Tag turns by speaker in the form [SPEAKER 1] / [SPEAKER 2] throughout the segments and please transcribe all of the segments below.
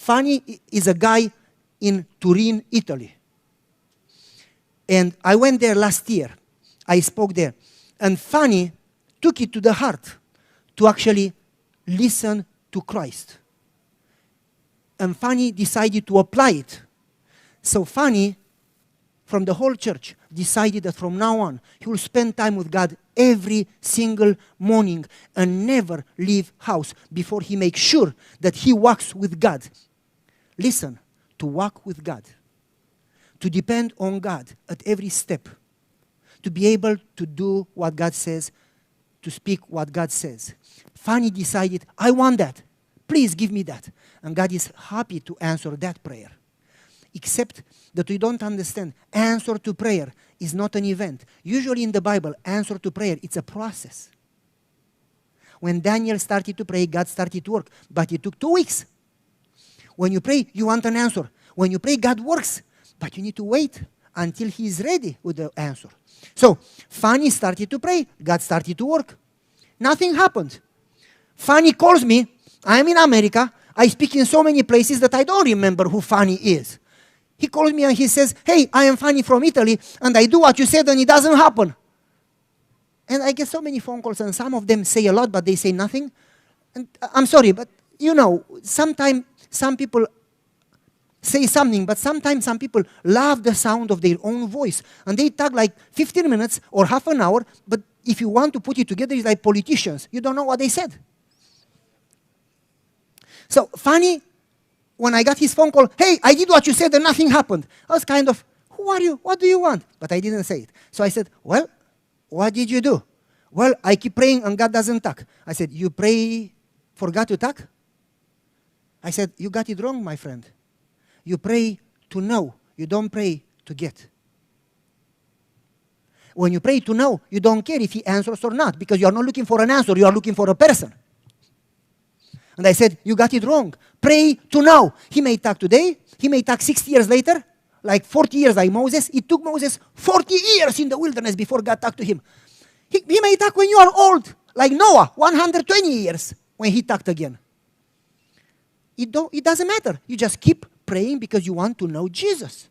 [SPEAKER 1] Fanny is a guy in Turin, Italy. And I went there last year. I spoke there. And Fanny took it to the heart to actually listen to Christ. And Fanny decided to apply it. So Fanny, from the whole church, decided that from now on, he will spend time with God every single morning and never leave house before he makes sure that he walks with God. Listen, to walk with God, to depend on God at every step, to be able to do what God says, to speak what God says. Fanny decided, I want that. Please give me that. And God is happy to answer that prayer. Except that we don't understand. Answer to prayer is not an event. Usually in the Bible, answer to prayer, it's a process. When Daniel started to pray, God started to work. But it took 2 weeks. When you pray, you want an answer. When you pray, God works. But you need to wait until he is ready with the answer. So, Fanny started to pray. God started to work. Nothing happened. Fanny calls me. I'm in America. I speak in so many places that I don't remember who Fanny is. He calls me and he says, hey, I am Fanny from Italy, and I do what you said and it doesn't happen. And I get so many phone calls, and some of them say a lot, but they say nothing. And I'm sorry, but you know, sometimes some people say something, but sometimes some people love the sound of their own voice. And they talk like 15 minutes or half an hour, but if you want to put it together, it's like politicians. You don't know what they said. So Fanny, when I got his phone call, hey, I did what you said and nothing happened. I was kind of, who are you? What do you want? But I didn't say it. So I said, well, what did you do? Well, I keep praying and God doesn't talk. I said, you pray for God to talk? I said, you got it wrong, my friend. You pray to know. You don't pray to get. When you pray to know, you don't care if he answers or not, because you are not looking for an answer, you are looking for a person. And I said, you got it wrong. Pray to know. He may talk today, he may talk 60 years later, like 40 years like Moses. It took Moses 40 years in the wilderness before God talked to him. He may talk when you are old, like Noah, 120 years, when he talked again. It doesn't matter. You just keep praying because you want to know Jesus.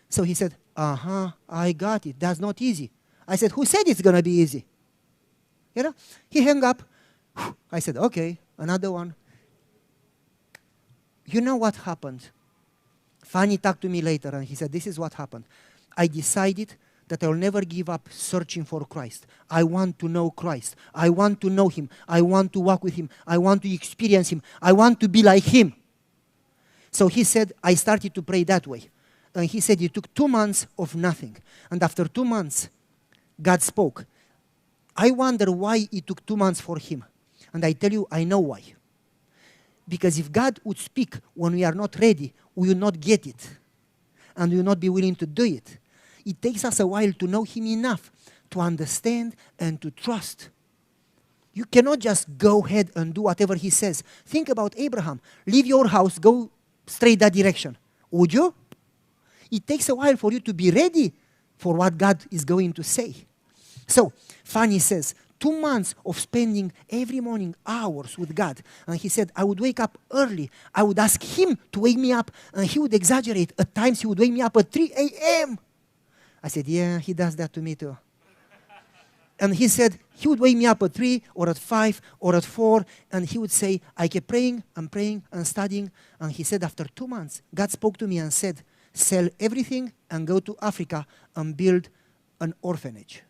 [SPEAKER 1] So he said, I got it. That's not easy. I said, who said it's going to be easy? You know, he hung up. I said, okay, another one. You know what happened? Fanny talked to me later and he said, this is what happened. I decided that I will never give up searching for Christ. I want to know Christ. I want to know him. I want to walk with him. I want to experience him. I want to be like him. So he said, I started to pray that way. And he said it took 2 months of nothing. And after 2 months, God spoke. I wonder why it took 2 months for him. And I tell you, I know why. Because if God would speak when we are not ready, we will not get it. And we will not be willing to do it. It takes us a while to know him enough to understand and to trust. You cannot just go ahead and do whatever he says. Think about Abraham. Leave your house, go straight that direction. Would you? It takes a while for you to be ready for what God is going to say. So, Fanny says, 2 months of spending every morning hours with God. And he said, I would wake up early. I would ask him to wake me up. And he would exaggerate. At times, he would wake me up at 3 a.m. I said, yeah, he does that to me too. And he said, he would wake me up at 3 or at 5 or at 4. And he would say, I kept praying and studying. And he said, after 2 months, God spoke to me and said, sell everything and go to Africa and build an orphanage.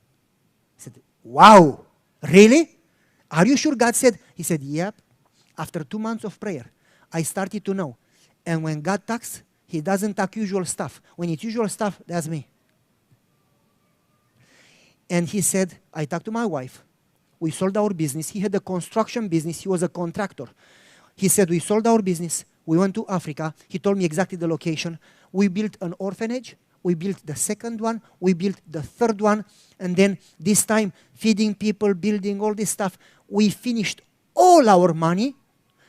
[SPEAKER 1] I said, wow, really? Are you sure God said? He said, yep. After 2 months of prayer, I started to know. And when God talks, he doesn't talk usual stuff. When it's usual stuff, that's me. And he said, I talked to my wife. We sold our business. He had a construction business. He was a contractor. He said, we sold our business. We went to Africa. He told me exactly the location. We built an orphanage. We built the second one. We built the third one. And then this time, feeding people, building all this stuff. We finished all our money.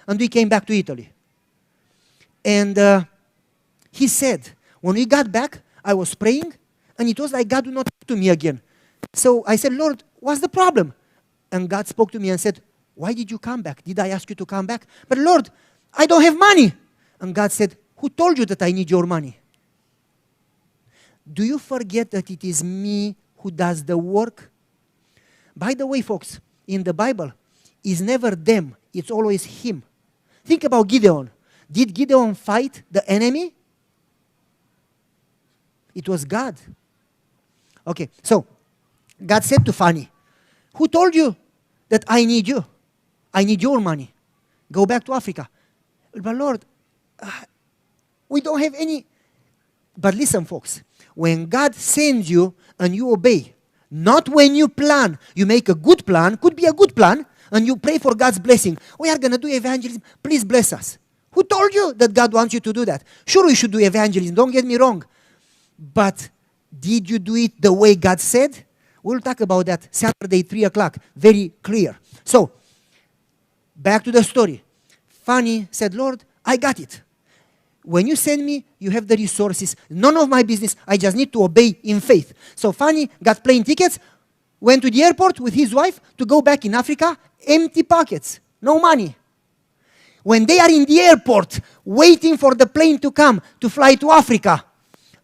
[SPEAKER 1] And we came back to Italy. And he said, when we got back, I was praying. And it was like God would not talk to me again. So I said, Lord, what's the problem? And God spoke to me and said, why did you come back? Did I ask you to come back? But Lord, I don't have money. And God said, who told you that I need your money? Do you forget that it is me who does the work? By the way, folks, in the Bible, it's never them, it's always him. Think about Gideon. Did Gideon fight the enemy? It was God. Okay, so God said to Fanny, who told you that I need you? I need your money. Go back to Africa. But Lord, we don't have any. But listen, folks, when God sends you and you obey, not when you plan, you make a good plan, could be a good plan, and you pray for God's blessing. We are going to do evangelism. Please bless us. Who told you that God wants you to do that? Sure, we should do evangelism. Don't get me wrong. But did you do it the way God said? We'll talk about that Saturday, 3 o'clock. Very clear. So, back to the story. Fanny said, Lord, I got it. When you send me, you have the resources. None of my business. I just need to obey in faith. So Fanny got plane tickets, went to the airport with his wife to go back in Africa, empty pockets, no money. When they are in the airport, waiting for the plane to come to fly to Africa,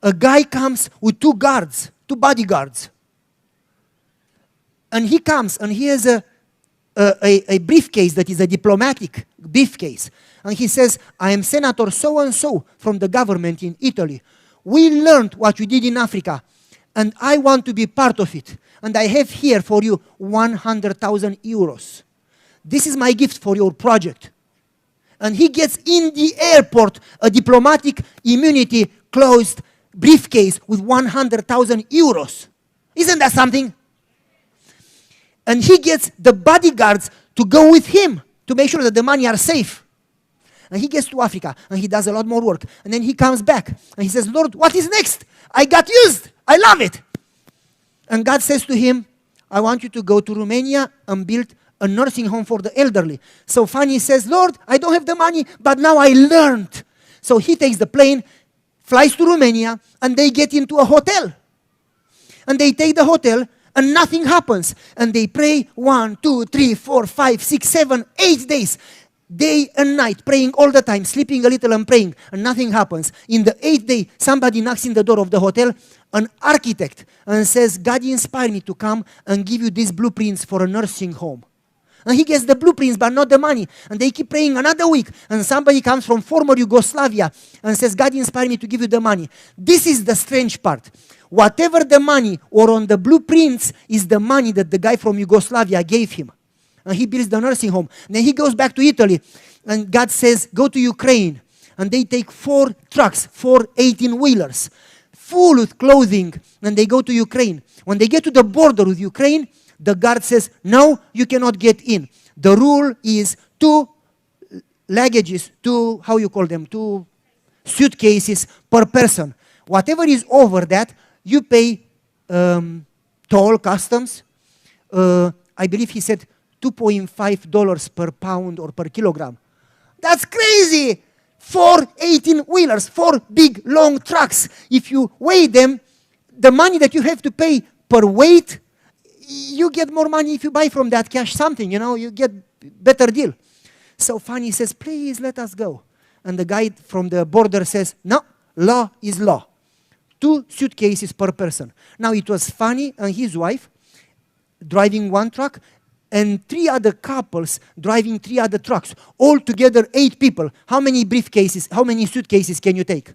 [SPEAKER 1] a guy comes with two bodyguards. And he comes and he has a briefcase that is a diplomatic briefcase. And he says, I am Senator so-and-so from the government in Italy. We learned what you did in Africa, and I want to be part of it. And I have here for you 100,000 euros. This is my gift for your project. And he gets in the airport a diplomatic immunity closed briefcase with 100,000 euros. Isn't that something? And he gets the bodyguards to go with him to make sure that the money are safe. And he gets to Africa and he does a lot more work. And then he comes back and he says, Lord, what is next? I got used. I love it. And God says to him, I want you to go to Romania and build a nursing home for the elderly. So Fanny says, Lord, I don't have the money, but now I learned. So he takes the plane, flies to Romania, and they get into a hotel. And they take the hotel, and nothing happens. And they pray 1, 2, 3, 4, 5, 6, 7, 8 days. Day and night, praying all the time, sleeping a little and praying, and nothing happens. In the 8th day, somebody knocks in the door of the hotel, an architect, and says, God inspired me to come and give you these blueprints for a nursing home. And he gets the blueprints, but not the money. And they keep praying another week. And somebody comes from former Yugoslavia and says, God inspired me to give you the money. This is the strange part. Whatever the money or on the blueprints is the money that the guy from Yugoslavia gave him. And he builds the nursing home. And then he goes back to Italy. And God says, go to Ukraine. And they take 4 trucks, 4 18-wheelers, full with clothing. And they go to Ukraine. When they get to the border with Ukraine, the guard says, no, you cannot get in. The rule is 2 luggages, 2, how you call them, 2 suitcases per person. Whatever is over that, you pay toll, customs. I believe he said $2.5 per pound or per kilogram. That's crazy! 4 18-wheelers, 4 big, long trucks. If you weigh them, the money that you have to pay per weight, you get more money if you buy from that cash something, you get better deal. So Fanny says, please let us go. And the guy from the border says, no, law is law. 2 suitcases per person. Now it was Fanny and his wife driving 1 truck and 3 other couples driving 3 other trucks. All together 8 people. How many briefcases, how many suitcases can you take?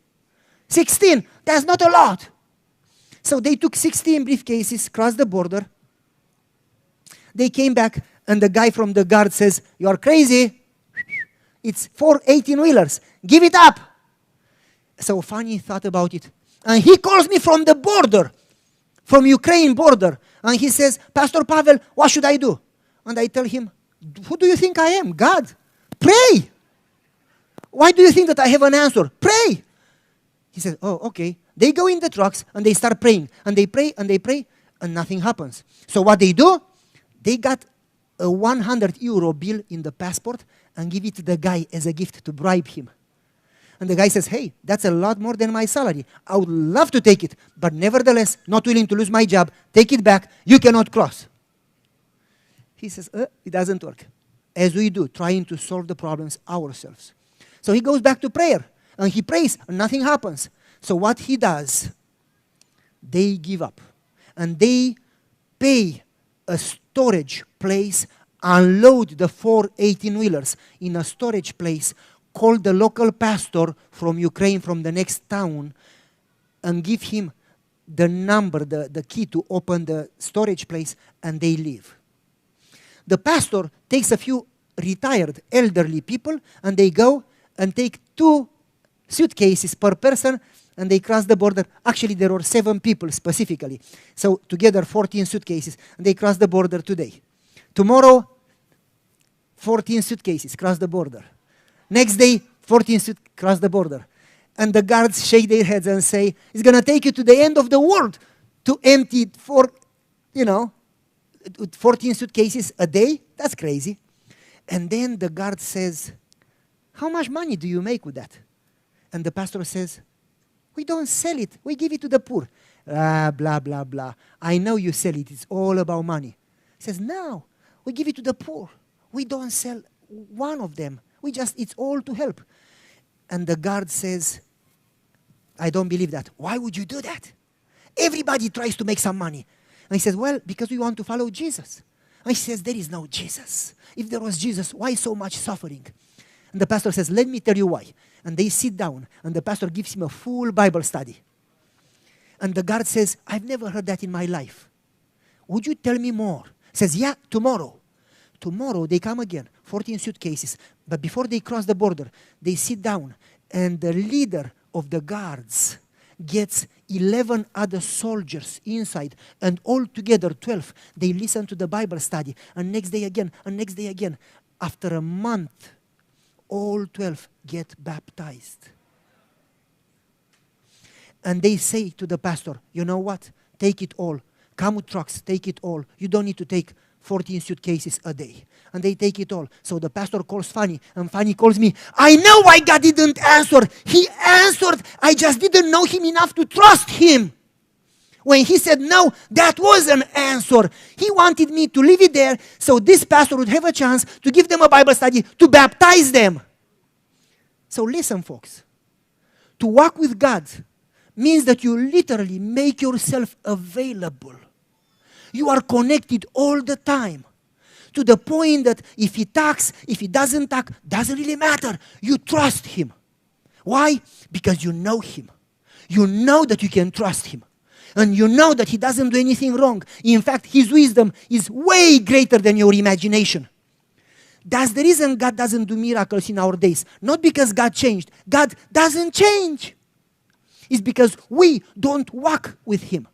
[SPEAKER 1] 16. That's not a lot. So they took 16 briefcases, crossed the border. They came back and the guy from the guard says, you are crazy. It's 4 18-wheelers. Give it up. So Fanny thought about it. And he calls me from the border, from Ukraine border. And he says, Pastor Pavel, what should I do? And I tell him, who do you think I am? God. Pray. Why do you think that I have an answer? Pray. He says, oh, okay. They go in the trucks and they start praying. And they pray and they pray and nothing happens. So what they do? They got a 100 euro bill in the passport and give it to the guy as a gift to bribe him. And the guy says, hey, that's a lot more than my salary. I would love to take it, but nevertheless, not willing to lose my job. Take it back. You cannot cross. He says, it doesn't work. As we do, trying to solve the problems ourselves. So he goes back to prayer. And he prays and nothing happens. So what he does, they give up. And they pay a storage place, unload the 4 18-wheelers in a storage place, call the local pastor from Ukraine, from the next town, and give him the number, the key to open the storage place, and they leave. The pastor takes a few retired elderly people, and they go and take 2 suitcases per person, and they cross the border. Actually, there were 7 people specifically. So together, 14 suitcases, and they cross the border today. Tomorrow, 14 suitcases cross the border. Next day, 14 cross the border. And the guards shake their heads and say, it's going to take you to the end of the world to empty 14 suitcases a day? That's crazy. And then the guard says, how much money do you make with that? And the pastor says, we don't sell it. We give it to the poor. Blah, blah, blah. I know you sell it. It's all about money. He says, no, we give it to the poor. We don't sell one of them. It's all to help. And the guard says, I don't believe that. Why would you do that? Everybody tries to make some money. And he says, well, because we want to follow Jesus. And he says, there is no Jesus. If there was Jesus, why so much suffering? And the pastor says, let me tell you why. And they sit down, and the pastor gives him a full Bible study. And the guard says, I've never heard that in my life. Would you tell me more? He says, yeah, tomorrow. Tomorrow they come again, 14 suitcases. But before they cross the border, they sit down, and the leader of the guards gets 11 other soldiers inside, and all together 12. They listen to the Bible study, and next day again, and next day again. After a month, all 12 get baptized. And they say to the pastor, you know what? Take it all. Come with trucks, take it all. You don't need to take 14 suitcases a day. And they take it all. So the pastor calls Fanny, and Fanny calls me. I know why God didn't answer. He answered. I just didn't know him enough to trust him. When he said no, that was an answer. He wanted me to leave it there so this pastor would have a chance to give them a Bible study, to baptize them. So listen, folks. To walk with God means that you literally make yourself available. You are connected all the time, to the point that if he talks, if he doesn't talk, doesn't really matter. You trust him. Why? Because you know him. You know that you can trust him. And you know that he doesn't do anything wrong. In fact, his wisdom is way greater than your imagination. That's the reason God doesn't do miracles in our days. Not because God changed. God doesn't change. It's because we don't walk with him.